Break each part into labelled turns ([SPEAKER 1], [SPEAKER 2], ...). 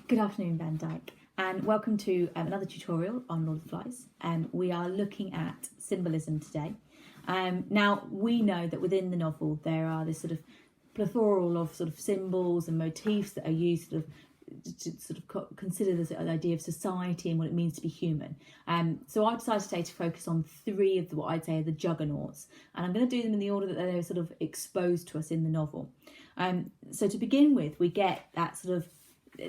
[SPEAKER 1] Good afternoon, Van Dyke, and welcome to another tutorial on Lord of the Flies. We are looking at symbolism today. Now, we know that within the novel there are this sort of plethora of sort of symbols and motifs that are used to consider this idea of society and what it means to be human. So I decided today to focus on three of what I'd say are the juggernauts, and I'm going to do them in the order that they're sort of exposed to us in the novel. So to begin with, we get that sort of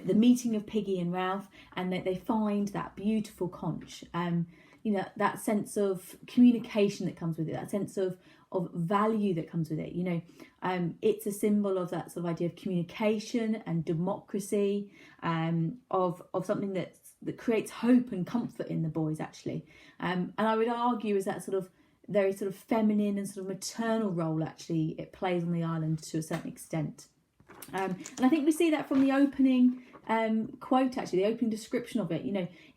[SPEAKER 1] the meeting of Piggy and Ralph, and that they find that beautiful conch. That sense of communication that comes with it, that sense of value that comes with it. It's a symbol of that sort of idea of communication and democracy, of something that creates hope and comfort in the boys, actually. And I would argue is that sort of very sort of feminine and sort of maternal role actually it plays on the island to a certain extent. And I think we see that from the opening quote, actually, the opening description of it.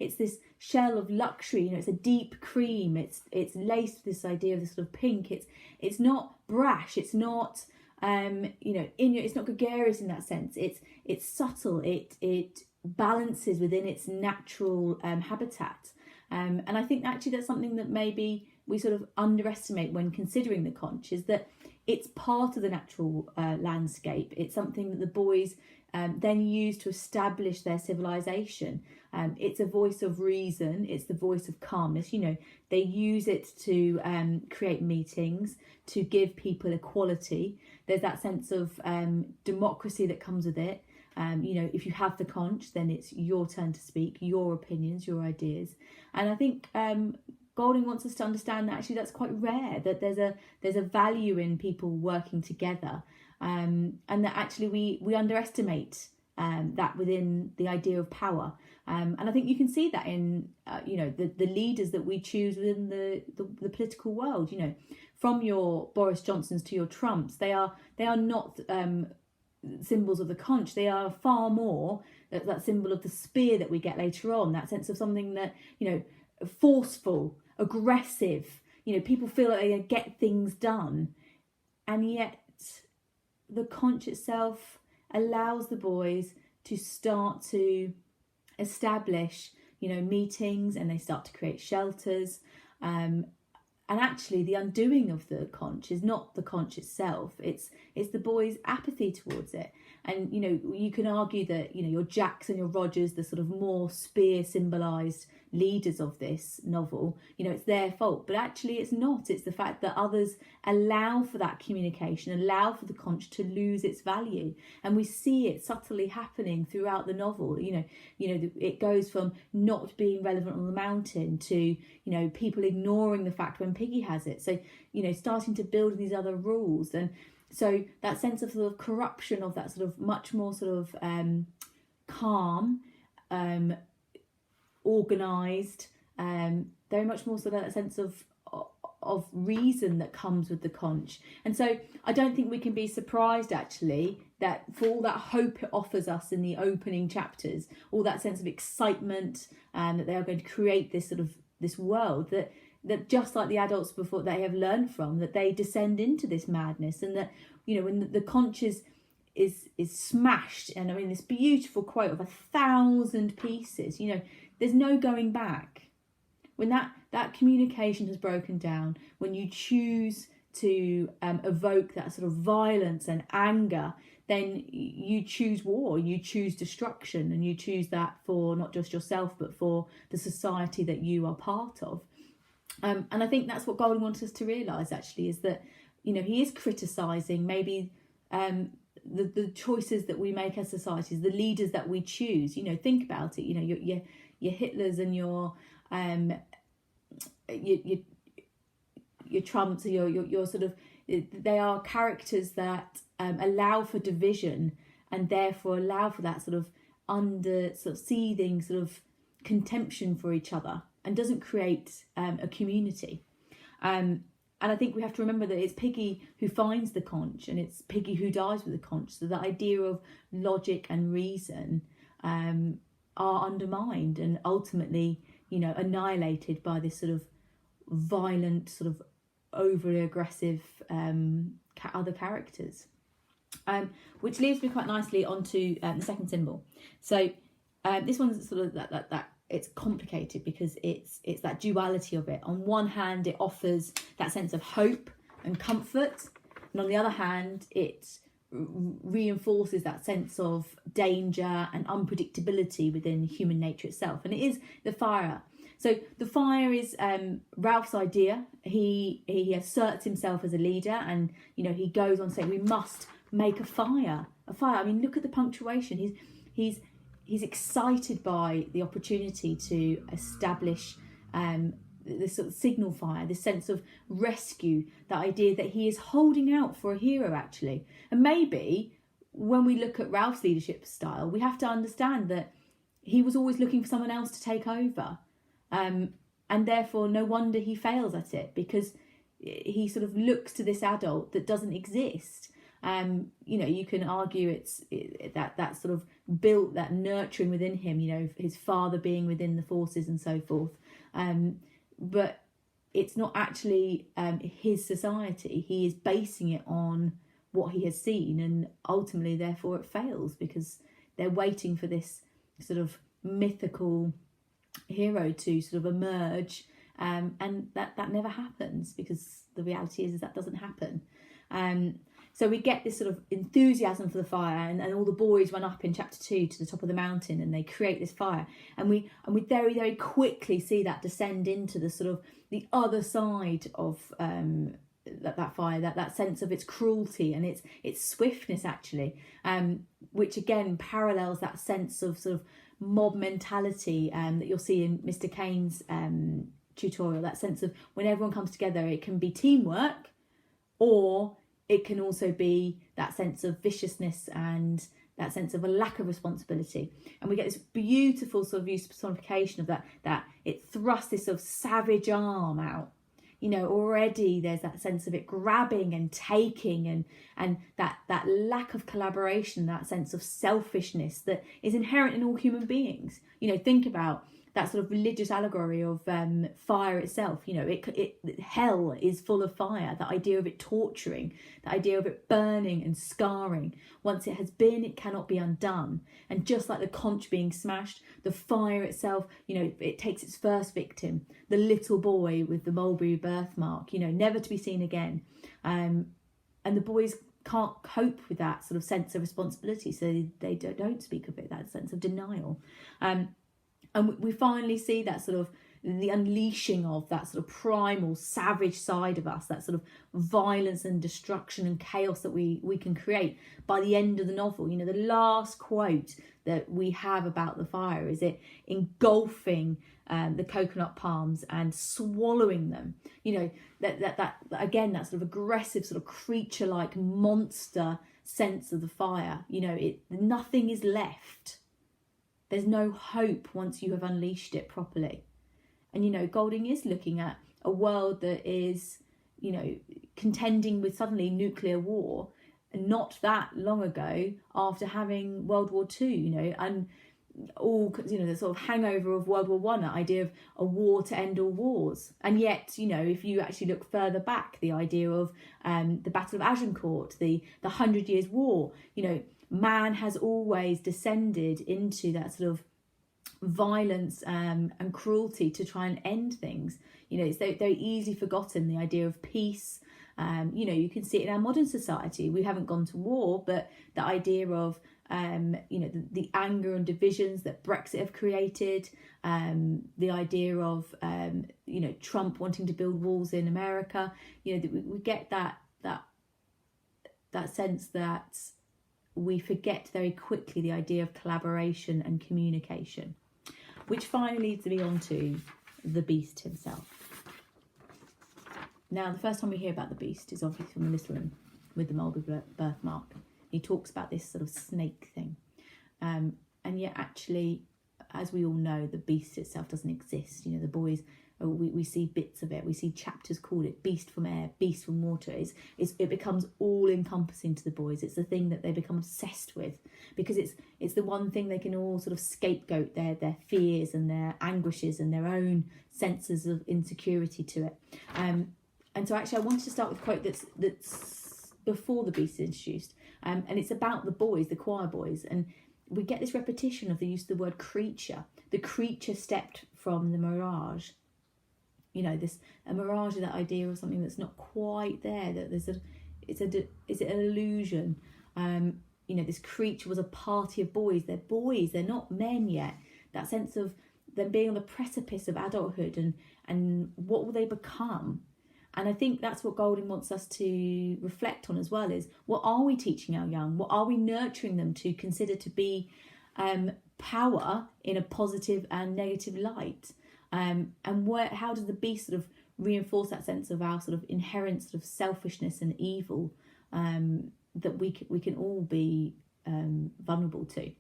[SPEAKER 1] It's this shell of luxury. It's a deep cream. It's laced with this idea of this sort of pink. It's not brash. It's not it's not gregarious in that sense. It's subtle. It balances within its natural habitat. And I think actually that's something that maybe we sort of underestimate when considering the conch, is that it's part of the natural landscape. It's something that the boys then use to establish their civilization. It's a voice of reason. It's the voice of calmness. They use it to create meetings, to give people equality. There's that sense of democracy that comes with it. If you have the conch, then it's your turn to speak, your opinions, your ideas. And I think Golding wants us to understand that actually that's quite rare, that there's a value in people working together, and that actually we underestimate that within the idea of power. And I think you can see that in the leaders that we choose within the political world. From your Boris Johnsons to your Trumps, they are not symbols of the conch. They are far more that symbol of the spear that we get later on, that sense of something that forceful, aggressive. People feel like they get things done, and yet the conch itself allows the boys to start to establish meetings, and they start to create shelters. And actually the undoing of the conch is not the conch itself, it's the boys' apathy towards it. And you can argue that your Jacks and your Rogers, the sort of more spear symbolised leaders of this novel, it's their fault, but actually it's not. It's the fact that others allow for that communication, allow for the conch to lose its value. And we see it subtly happening throughout the novel. It goes from not being relevant on the mountain to people ignoring the fact when Piggy has it, so starting to build these other rules. And so that sense of sort of corruption of that sort of much more sort of calm, organised, very much more sort of that sense of reason that comes with the conch. And so I don't think we can be surprised actually that for all that hope it offers us in the opening chapters, all that sense of excitement, that they are going to create this sort of this world, that just like the adults before they have learned from, that they descend into this madness, and that when the conch is smashed, and I mean this beautiful quote of 1,000 pieces, there's no going back. When that communication has broken down, when you choose to evoke that sort of violence and anger, then you choose war, you choose destruction, and you choose that for not just yourself but for the society that you are part of. And I think that's what Golding wants us to realise actually, is that he is criticising maybe the choices that we make as societies, the leaders that we choose. Think about it. Your Hitlers and your Trumps, your sort of, they are characters that allow for division, and therefore allow for that sort of seething sort of contemption for each other, and doesn't create a community. And I think we have to remember that it's Piggy who finds the conch, and it's Piggy who dies with the conch. So the idea of logic and reason are undermined and ultimately, annihilated by this sort of violent, sort of overly aggressive other characters. Which leads me quite nicely onto the second symbol. So This one's sort of that it's complicated because it's that duality of it. On one hand, it offers that sense of hope and comfort, and on the other hand, it reinforces that sense of danger and unpredictability within human nature itself. And it is the fire. So the fire is Ralph's idea. He asserts himself as a leader, and he goes on to say we must make a fire. I mean, look at the punctuation. He's excited by the opportunity to establish this sort of signal fire, this sense of rescue, the idea that he is holding out for a hero, actually. And maybe when we look at Ralph's leadership style, we have to understand that he was always looking for someone else to take over. And therefore, no wonder he fails at it, because he sort of looks to this adult that doesn't exist. You can argue that sort of built, that nurturing within him, his father being within the forces and so forth. But it's not actually his society. He is basing it on what he has seen, and ultimately, therefore, it fails because they're waiting for this sort of mythical hero to sort of emerge, and that never happens, because the reality is that doesn't happen. So we get this sort of enthusiasm for the fire, and all the boys run up in chapter 2 to the top of the mountain, and they create this fire, and we very, very quickly see that descend into the sort of the other side of that fire, that sense of its cruelty and its swiftness, actually, which again parallels that sense of sort of mob mentality that you'll see in Mr. Kane's tutorial. That sense of when everyone comes together, it can be teamwork, or it can also be that sense of viciousness and that sense of a lack of responsibility. And we get this beautiful sort of use personification of that it thrusts this sort of savage arm out. Already there's that sense of it grabbing and taking, and that lack of collaboration, that sense of selfishness that is inherent in all human beings. Think about that sort of religious allegory of fire itself. Hell is full of fire. The idea of it torturing, the idea of it burning and scarring. Once it has been, it cannot be undone. And just like the conch being smashed, the fire itself, it takes its first victim, the little boy with the mulberry birthmark, never to be seen again. And the boys can't cope with that sort of sense of responsibility, so they don't speak of it, that sense of denial. And we finally see that sort of the unleashing of that sort of primal savage side of us, that sort of violence and destruction and chaos that we can create by the end of the novel. The last quote that we have about the fire is it engulfing the coconut palms and swallowing them. That again, that sort of aggressive, sort of creature-like monster sense of the fire. Nothing is left. There's no hope once you have unleashed it properly. And, Golding is looking at a world that is, contending with suddenly nuclear war, and not that long ago after having World War II, and all, the sort of hangover of World War One, that idea of a war to end all wars. And yet, if you actually look further back, the idea of the Battle of Agincourt, the 100 Years' War, man has always descended into that sort of violence and cruelty to try and end things. It's very easily forgotten, the idea of peace. You can see it in our modern society. We haven't gone to war, but the idea of the anger and divisions that Brexit have created, the idea of Trump wanting to build walls in America. We get that sense that we forget very quickly the idea of collaboration and communication, which finally leads me on to the beast himself. Now, the first time we hear about the beast is obviously from the little one with the mulberry birthmark. He talks about this sort of snake thing. And yet, actually, as we all know, the beast itself doesn't exist. The boys, we see bits of it. We see chapters called it beast from air, beast from water. It becomes all-encompassing to the boys. It's the thing that they become obsessed with, because it's the one thing they can all sort of scapegoat their fears and their anguishes and their own senses of insecurity to it. And so actually I wanted to start with a quote that's before the beast is introduced. And it's about the boys, the choir boys. And we get this repetition of the use of the word creature. The creature stepped from the mirage. You know, a mirage is that idea of something that's not quite there, that is it an illusion? You know, this creature was a party of boys. They're not men yet. That sense of them being on the precipice of adulthood, and what will they become? And I think that's what Golding wants us to reflect on as well, is what are we teaching our young? What are we nurturing them to consider to be power in a positive and negative light? And how does the beast sort of reinforce that sense of our sort of inherent sort of selfishness and evil that we can all be vulnerable to?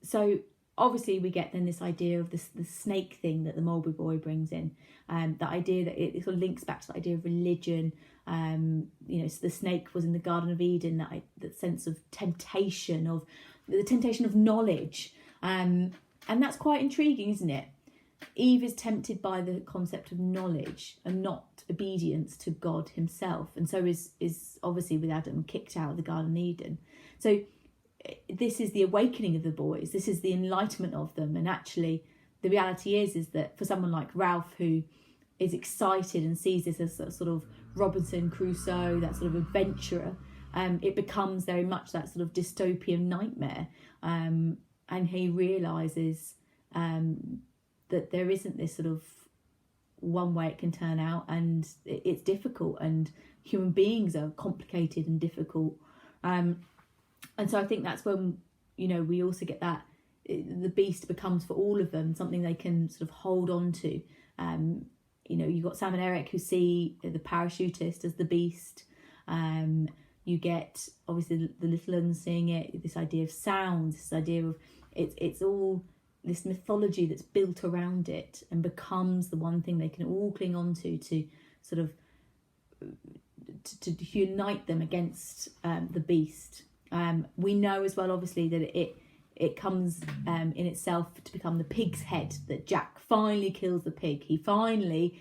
[SPEAKER 1] So obviously we get then this idea of the snake thing that the Mulberry Boy brings in, the idea that it sort of links back to the idea of religion. You know, so the snake was in the Garden of Eden, that sense of temptation, of the temptation of knowledge, and that's quite intriguing, isn't it? Eve is tempted by the concept of knowledge and not obedience to God himself, and so is obviously with Adam kicked out of the Garden of Eden. So this is the awakening of the boys, this is the enlightenment of them. And actually the reality is that for someone like Ralph, who is excited and sees this as a sort of Robinson Crusoe, that sort of adventurer, it becomes very much that sort of dystopian nightmare, and he realises that there isn't this sort of one way it can turn out, and it's difficult, and human beings are complicated and difficult. And so I think that's when, you know, we also get that the beast becomes for all of them something they can sort of hold on to. You know, you've got Sam and Eric who see the parachutist as the beast. You get obviously the little ones seeing it, this idea of sounds, this idea of it's all this mythology that's built around it and becomes the one thing they can all cling on to sort of to unite them against the beast. We know as well, obviously, that it comes in itself to become the pig's head, that Jack finally kills the pig. He finally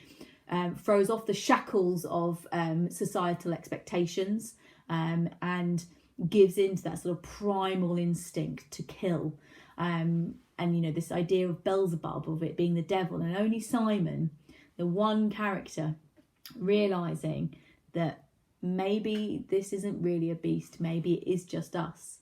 [SPEAKER 1] throws off the shackles of societal expectations and gives into that sort of primal instinct to kill. And, you know, this idea of Beelzebub, of it being the devil, and only Simon, the one character, realising that maybe this isn't really a beast, maybe it is just us.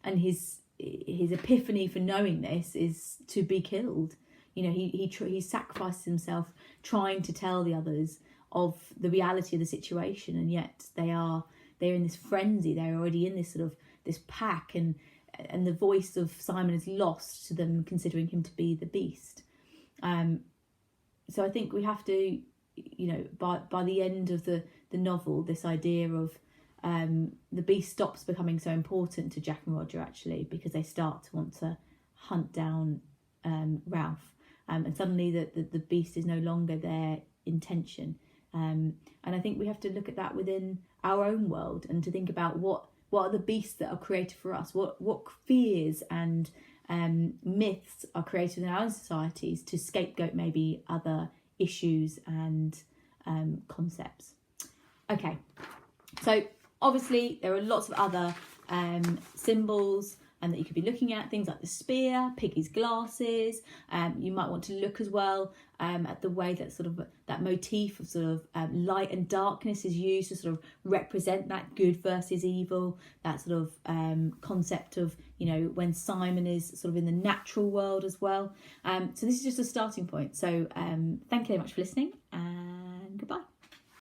[SPEAKER 1] And his epiphany for knowing this is to be killed. You know, he sacrifices himself trying to tell the others of the reality of the situation, and yet they're in this frenzy. They're already in this sort of this pack, and the voice of Simon is lost to them, considering him to be the beast. So I think we have to, you know, by the end of the novel, this idea of the beast stops becoming so important to Jack and Roger, actually, because they start to want to hunt down Ralph, and suddenly the beast is no longer their intention. And I think we have to look at that within our own world, and to think about what are the beasts that are created for us, what fears and myths are created in our own societies to scapegoat maybe other issues and concepts. Okay, so obviously there are lots of other symbols that you could be looking at, things like the spear, Piggy's glasses. You might want to look as well at the way that sort of that motif of sort of light and darkness is used to sort of represent that good versus evil, that sort of concept of, you know, when Simon is sort of in the natural world as well. So this is just a starting point. So thank you very much for listening,